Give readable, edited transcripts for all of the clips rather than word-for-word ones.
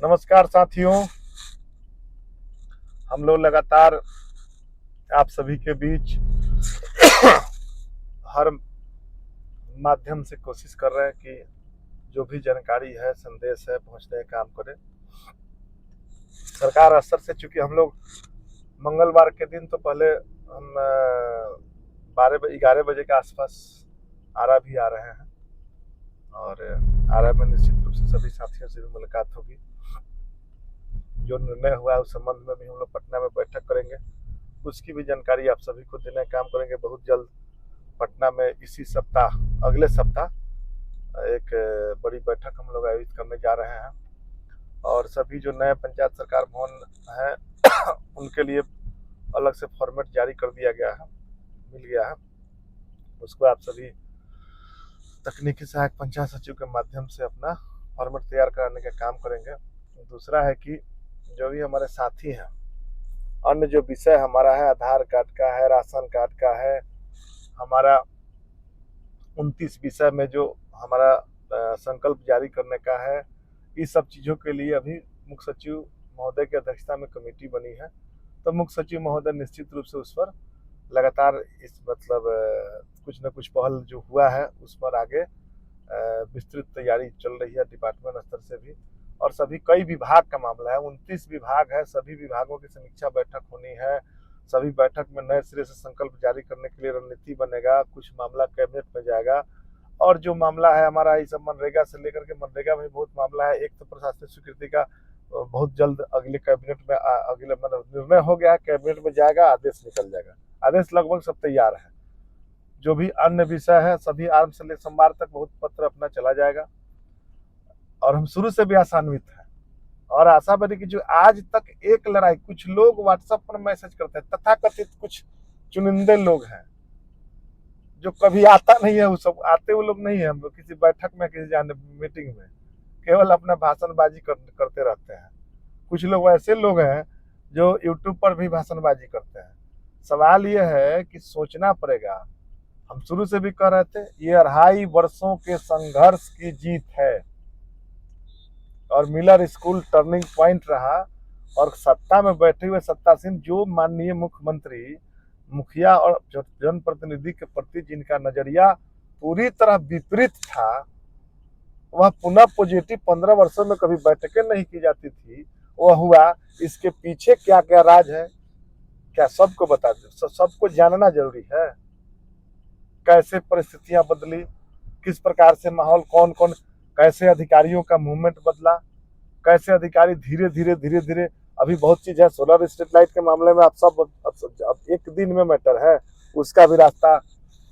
नमस्कार साथियों, हम लोग लगातार आप सभी के बीच हर माध्यम से कोशिश कर रहे हैं कि जो भी जानकारी है, संदेश है, पहुंचने का काम करें। सरकार असर से, चूंकि हम लोग मंगलवार के दिन तो पहले हम 11 बजे के आसपास आरा भी आ रहे हैं और आरा में निश्चित रूप से सभी साथियों से भी मुलाकात होगी। जो निर्णय हुआ है उस संबंध में भी हम लोग पटना में बैठक करेंगे, उसकी भी जानकारी आप सभी को देने का काम करेंगे। बहुत जल्द पटना में इसी सप्ताह, अगले सप्ताह एक बड़ी बैठक हम लोग आयोजित करने जा रहे हैं और सभी जो नए पंचायत सरकार भवन हैं उनके लिए अलग से फॉर्मेट जारी कर दिया गया है, मिल गया है। उसको आप सभी तकनीकी सहायक पंचायत सचिव के माध्यम से अपना फॉर्मेट तैयार कराने का काम करेंगे। दूसरा है कि जो भी हमारे साथी हैं, अन्य जो विषय हमारा है, आधार कार्ड का है, राशन कार्ड का है, हमारा 29 विषय में जो हमारा संकल्प जारी करने का है, इस सब चीज़ों के लिए अभी मुख्य सचिव महोदय की अध्यक्षता में कमेटी बनी है। तो मुख्य सचिव महोदय निश्चित रूप से उस पर लगातार इस कुछ न कुछ पहल जो हुआ है उस पर आगे विस्तृत तैयारी चल रही है डिपार्टमेंट स्तर से भी। और सभी कई विभाग का मामला है, 29 विभाग है, सभी विभागों की समीक्षा बैठक होनी है। सभी बैठक में नए सिरे से संकल्प जारी करने के लिए रणनीति बनेगा, कुछ मामला कैबिनेट में जाएगा। और जो मामला है हमारा इस मनरेगा से लेकर के, मनरेगा में बहुत मामला है। एक तो प्रशासनिक स्वीकृति का बहुत जल्द अगले कैबिनेट में अगले निर्णय हो गया है, कैबिनेट में जाएगा, आदेश निकल जाएगा। आदेश लगभग सब तैयार है। जो भी अन्य विषय है सभी आरंभ से लेकर सोमवार तक बहुत पत्र अपना चला जाएगा और हम शुरू से भी आशान्वित हैं और आशावादी की जो आज तक एक लड़ाई, कुछ लोग व्हाट्सएप पर मैसेज करते हैं, तथाकथित कुछ चुनिंदे लोग हैं जो कभी आता नहीं है, वो सब आते वो लोग नहीं है। हम लोग किसी बैठक में, किसी जाने मीटिंग में केवल अपना भाषणबाजी करते रहते हैं। कुछ लोग ऐसे लोग हैं जो यूट्यूब पर भी भाषणबाजी करते हैं। सवाल यह है कि सोचना पड़ेगा। हम शुरू से भी कह रहे थे, ये 2.5 वर्षों के संघर्ष की जीत है और मिलर स्कूल टर्निंग पॉइंट रहा। और सत्ता में बैठे हुए सत्तासीन जो माननीय मुख्यमंत्री, मुखिया और जनप्रतिनिधि के प्रति जिनका नजरिया पूरी तरह विपरीत था, वह पुनः पॉजिटिव 15 वर्षों में कभी बैठकें नहीं की जाती थी, वह हुआ। इसके पीछे क्या क्या राज है, क्या सबको बता दे, सबको जानना जरूरी है। कैसे परिस्थितियां बदली, किस प्रकार से माहौल, कौन कौन, कैसे अधिकारियों का मूवमेंट बदला, कैसे अधिकारी धीरे धीरे अभी बहुत चीज है। सोलर स्ट्रीट लाइट के मामले में आप सब अब एक दिन में मैटर है, उसका भी रास्ता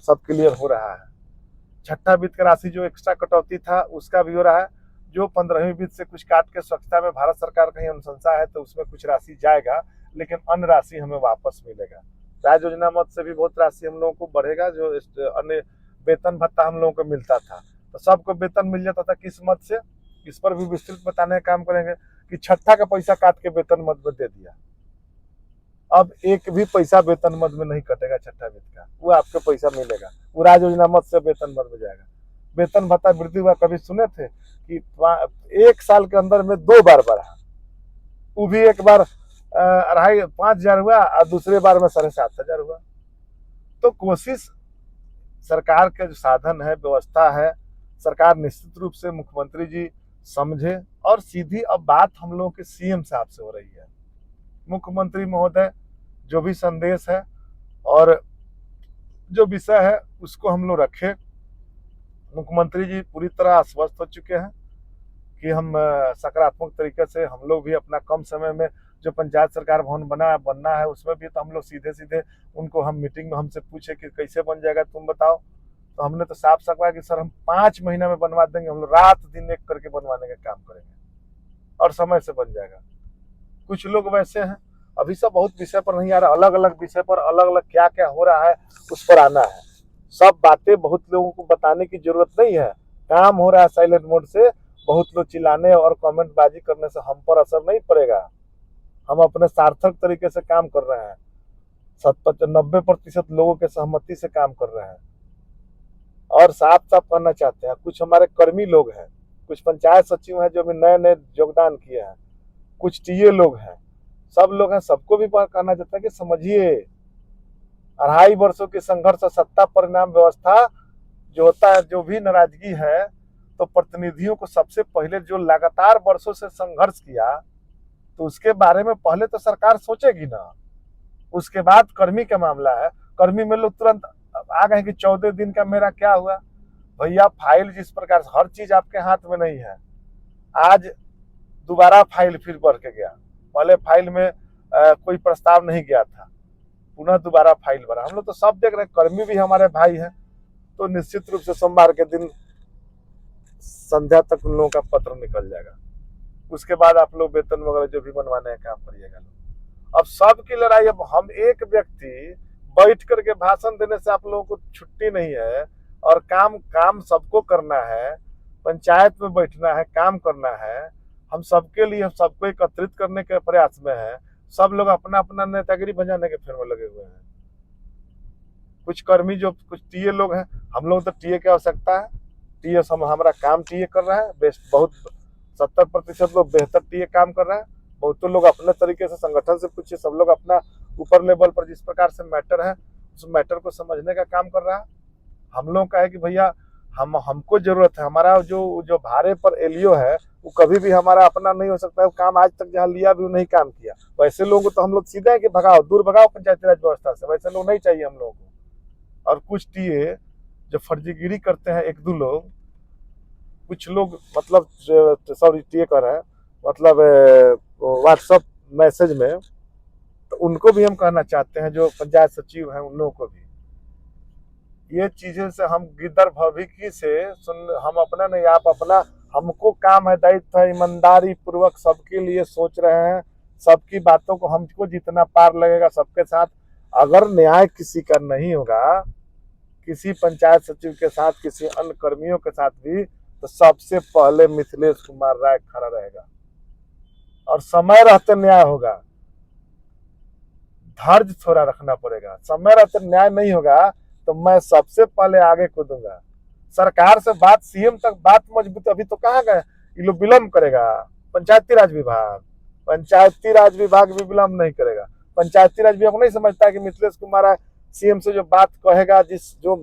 सब क्लियर हो रहा है। छठा वित्त का राशि जो एक्स्ट्रा कटौती था उसका भी हो रहा है। जो 15वीं वित्त से कुछ काट के स्वच्छता में भारत सरकार कहीं अनुशंसा है तो उसमें कुछ राशि जाएगा, लेकिन अन्य राशि हमें वापस मिलेगा। राज्य योजना मद से भी बहुत राशि हम लोगों को बढ़ेगा। जो अन्य वेतन भत्ता हम लोगों को मिलता था, तो सबको वेतन मिल जाता था किस मद से, इस पर भी विस्तृत बताने का काम करेंगे कि छठा का पैसा काट के वेतन मद में दे दिया। अब एक भी पैसा वेतन मद में नहीं कटेगा छठा वित्त का, वो आपको पैसा मिलेगा, वो राज्य योजना मद से वेतन मद में जाएगा। वेतन भत्ता वृद्धि हुआ, कभी सुने थे कि 1 साल के अंदर में 2 बार बढ़ा, वो भी एक बार 5,500 हुआ और दूसरे बार में 7,500 हुआ। तो कोशिश सरकार के जो साधन है, व्यवस्था है, सरकार निश्चित रूप से मुख्यमंत्री जी समझे। और सीधी अब बात हम लोगों के सीएम साहब से हो रही है। मुख्यमंत्री महोदय जो भी संदेश है और जो विषय है उसको हम लोग रखें। मुख्यमंत्री जी पूरी तरह आश्वस्त हो चुके हैं कि हम सकारात्मक तरीके से, हम लोग भी अपना कम समय में जो पंचायत सरकार भवन बनना है उसमें भी तो हम लोग सीधे उनको, हम मीटिंग में हमसे पूछे कि कैसे बन जाएगा तुम बताओ, तो हमने तो साफ कहा कि सर हम 5 महीना में बनवा देंगे, हम लोग रात दिन एक करके बनवाने का काम करेंगे और समय से बन जाएगा। कुछ लोग वैसे हैं, अभी सब बहुत विषय पर नहीं आ रहा, अलग अलग विषय पर अलग अलग क्या क्या हो रहा है उस पर आना है। सब बातें बहुत लोगों को बताने की जरूरत नहीं है, काम हो रहा है साइलेंट मोड से। बहुत लोग चिल्लाने और कमेंट बाजी करने से हम पर असर नहीं पड़ेगा। हम अपने सार्थक तरीके से काम कर रहे हैं, 90% लोगों के सहमति से काम कर रहे हैं और साफ साफ करना चाहते हैं। कुछ हमारे कर्मी लोग हैं, कुछ पंचायत सचिव हैं जो भी नए नए योगदान किए हैं, कुछ टीए लोग हैं, सब लोग हैं, सबको भी कहना चाहता है कि समझिए 2.5 वर्षों के संघर्ष और सत्ता परिणाम व्यवस्था जो होता है, जो भी नाराजगी है, तो प्रतिनिधियों को सबसे पहले जो लगातार वर्षों से संघर्ष किया, तो उसके बारे में पहले तो सरकार सोचेगी ना। उसके बाद कर्मी का मामला है, कर्मी में लोग तुरंत आ गए कि 14 दिन का मेरा क्या हुआ। भैया फाइल जिस प्रकार से हर चीज आपके हाथ में नहीं है, आज दोबारा फाइल फिर बढ़ के गया, पहले फाइल में कोई प्रस्ताव नहीं गया था, पुनः दोबारा फाइल बढ़ा। हम लोग तो सब देख रहे हैं, कर्मी भी हमारे भाई हैं, तो निश्चित रूप से सोमवार के दिन संध्या तक उन लोगों का पत्र निकल जाएगा। उसके बाद आप लोग वेतन वगैरह जो भी बनवाने का काम करिएगा लोग। अब सबकी लड़ाई, अब हम एक व्यक्ति बैठ करके भाषण देने से आप लोगों को छुट्टी नहीं है, और काम सबको करना है, पंचायत में बैठना है, काम करना है। हम सबके लिए, हम सबको एकत्रित करने के प्रयास में है। सब लोग अपना अपना नेतागिरी बजाने के फेर में लगे हुए हैं। कुछ कर्मी जो कुछ टीए लोग हैं, हम लोग तो टीए की आवश्यकता है, टीए हमारा काम टीए कर रहा है, बहुत 70% लोग बेहतर टीए काम कर रहा है। बहुत लोग अपने तरीके से संगठन से पूछिए, सब लोग अपना ऊपर लेवल पर जिस प्रकार से मैटर है उस मैटर को समझने का काम कर रहा है। हम लोग का है कि भैया हमको जरूरत है, हमारा जो भारे पर एलियो है वो कभी भी हमारा अपना नहीं हो सकता है। वो काम आज तक जहाँ लिया भी वो नहीं काम किया। वैसे लोगों को तो हम लोग सीधे है कि भगाओ, दूर भगाओ पंचायती राज व्यवस्था से, वैसे लोग नहीं चाहिए हम लोगों को। और कुछ टीए जो फर्जीगिरी करते हैं, एक दो लोग, कुछ लोग मतलब सॉरी टीए कर रहे हैं, मतलब व्हाट्सएप मैसेज में, तो उनको भी हम कहना चाहते हैं, जो पंचायत सचिव हैं उन लोगों को भी, ये चीजें से हम गिद्दर भविकी से हम अपना नहीं, आप अपना, हमको काम है, दायित्व है, ईमानदारी पूर्वक सबके लिए सोच रहे हैं, सबकी बातों को हमको जितना पार लगेगा सबके साथ। अगर न्याय किसी का नहीं होगा, किसी पंचायत सचिव के साथ, किसी अन्य कर्मियों के साथ भी, तो सबसे पहले मिथिलेश कुमार राय खड़ा रहेगा, और समय रहते न्याय होगा। धैर्य थोड़ा रखना पड़ेगा, समय रहते न्याय नहीं होगा तो मैं सबसे पहले आगे कूदूंगा। सरकार से बात, सीएम तक बात मजबूत, अभी तो कहाँ गए, ये लोग विलम्ब करेगा। पंचायती राज विभाग भी विलम्ब नहीं करेगा। पंचायती राज विभाग नहीं समझता है कि मिथिलेश कुमार राय सीएम से जो बात कहेगा, जो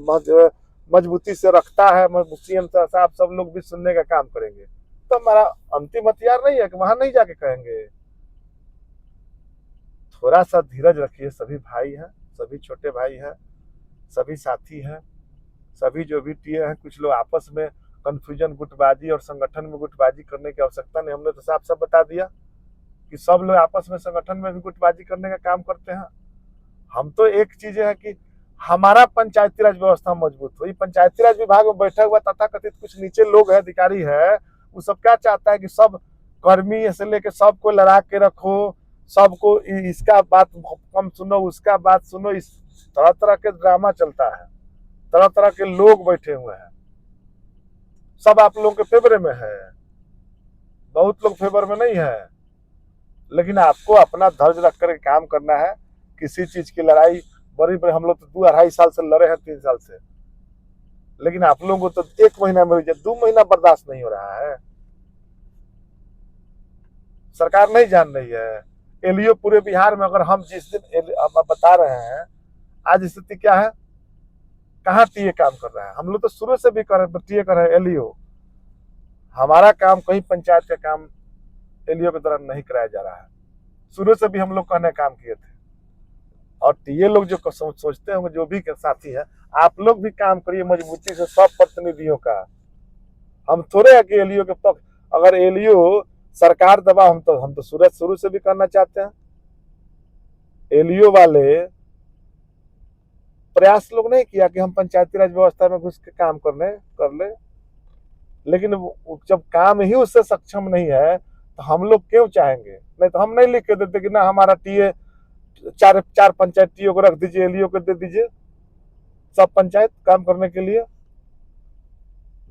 मजबूती से रखता है सीएम साहब, सब लोग भी सुनने का काम करेंगे। तो हमारा अंतिम हथियार नहीं है कि वहां नहीं जाके कहेंगे। थोड़ा सा धीरज रखिए, सभी भाई हैं, सभी छोटे भाई हैं, सभी साथी हैं, सभी जो भी टीए हैं। कुछ लोग आपस में कंफ्यूजन, गुटबाजी और संगठन में गुटबाजी करने की आवश्यकता नहीं। हमने तो साफ साफ बता दिया कि सब लोग आपस में संगठन में भी गुटबाजी करने का काम करते हैं। हम तो एक चीज है कि हमारा पंचायती राज व्यवस्था मजबूत हुई। पंचायती राज विभाग में बैठा हुआ तथाकथित कुछ नीचे लोग है, अधिकारी है, वो सब क्या चाहता है कि सब कर्मी से लेके सबको लड़ा के रखो, सबको इसका बात कम सुनो, उसका बात सुनो। इस तरह तरह के ड्रामा चलता है, तरह तरह के लोग बैठे हुए हैं। सब आप लोगों के फेवर में है, बहुत लोग फेवर में नहीं है। लेकिन आपको अपना धैर्य रख कर काम करना है। किसी चीज की लड़ाई बड़ी बड़ी, हम लोग तो 2-2.5 साल से लड़े हैं, 3 साल से, लेकिन आप लोगों को तो 1 महीना में 2 महीना बर्दाश्त नहीं हो रहा है। सरकार नहीं जान रही है। एलियो पूरे बिहार में, अगर हम जिस दिन बता रहे हैं आज स्थिति क्या है, कहाँ टीए काम कर रहा है। हम लोग तो शुरू से भी टीए कर रहे हैं, एलियो। हमारा काम कहीं पंचायत का काम एलियो के द्वारा नहीं कराया जा रहा है। शुरू से भी हम लोग कहने काम किए थे। और टीए लोग जो सोचते होंगे, जो भी साथी है, आप लोग भी काम करिए मजबूती से सब प्रतिनिधियों का। हम थोड़े है कि एलियो के पक्ष, अगर एलियो सरकार दबा, हम तो शुरू से भी करना चाहते हैं। एलियो वाले प्रयास लोग नहीं किया कि हम पंचायती राज व्यवस्था में घुस के काम कर ले, लेकिन जब काम ही उससे सक्षम नहीं है तो हम लोग क्यों चाहेंगे। नहीं तो हम नहीं लिख के देते कि ना हमारा टीए 4 पंचायत टीओ को रख दीजिए, एलियो को दे दीजिए सब पंचायत काम करने के लिए।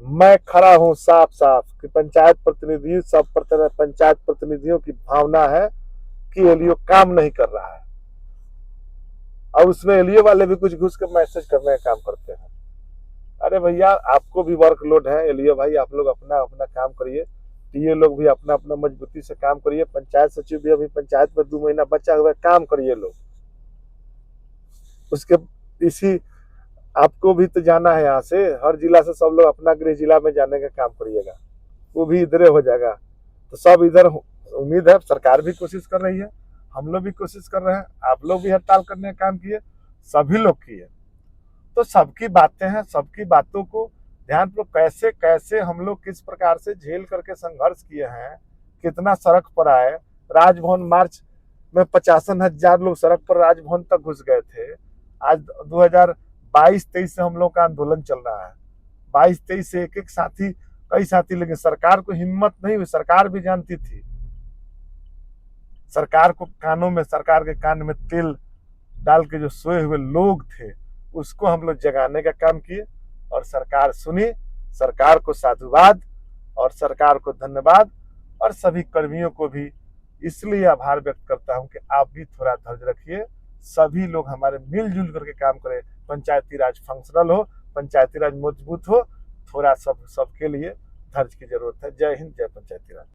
मैं खड़ा हूं साफ साफ कि पंचायत प्रतिनिधि, सब पंचायत प्रतिनिधियों की भावना है कि एलियो काम नहीं कर रहा है, और उसमें एलियो वाले भी कुछ घुस के मैसेज करने का काम करते हैं। अरे भैया आपको भी वर्कलोड है, एलियो भाई आप लोग अपना अपना काम करिए, टीए लोग भी अपना अपना मजबूती से काम करिए, पंचायत सचिव भी अभी पंचायत में 2 महीना बचा हुआ है, काम करिए लोग। उसके इसी आपको भी तो जाना है, यहाँ से हर जिला से सब लोग अपना गृह जिला में जाने का काम करिएगा, वो भी इधरे हो जाएगा। तो सब इधर उम्मीद है, सरकार भी कोशिश कर रही है, हम लोग भी कोशिश कर रहे हैं, आप लोग भी हड़ताल करने का काम किए, सभी लोग किए। तो सबकी बातें हैं, सबकी बातों को ध्यान पर कैसे कैसे हम लोग किस प्रकार से झेल करके संघर्ष किए हैं, कितना सड़क पर आए। राजभवन मार्च में 55,000 लोग सड़क पर राजभवन तक घुस गए थे। आज 2022-23 से हम लोग का आंदोलन चल रहा है, 22-23 से एक एक साथी, कई साथी, लेकिन सरकार को हिम्मत नहीं हुई। सरकार भी जानती थी, सरकार को कानों में, सरकार के कान में तेल डाल के जो सोए हुए लोग थे उसको हम लोग जगाने का काम किए, और सरकार सुनी। सरकार को साधुवाद और सरकार को धन्यवाद, और सभी कर्मियों को भी इसलिए आभार व्यक्त करता हूं कि आप भी थोड़ा धैर्य रखिए, सभी लोग हमारे मिलजुल करके काम करें, पंचायती राज फंक्शनल हो, पंचायती राज मजबूत हो, थोड़ा सबके लिए धैर्य की जरूरत है। जय हिंद, जय पंचायती राज।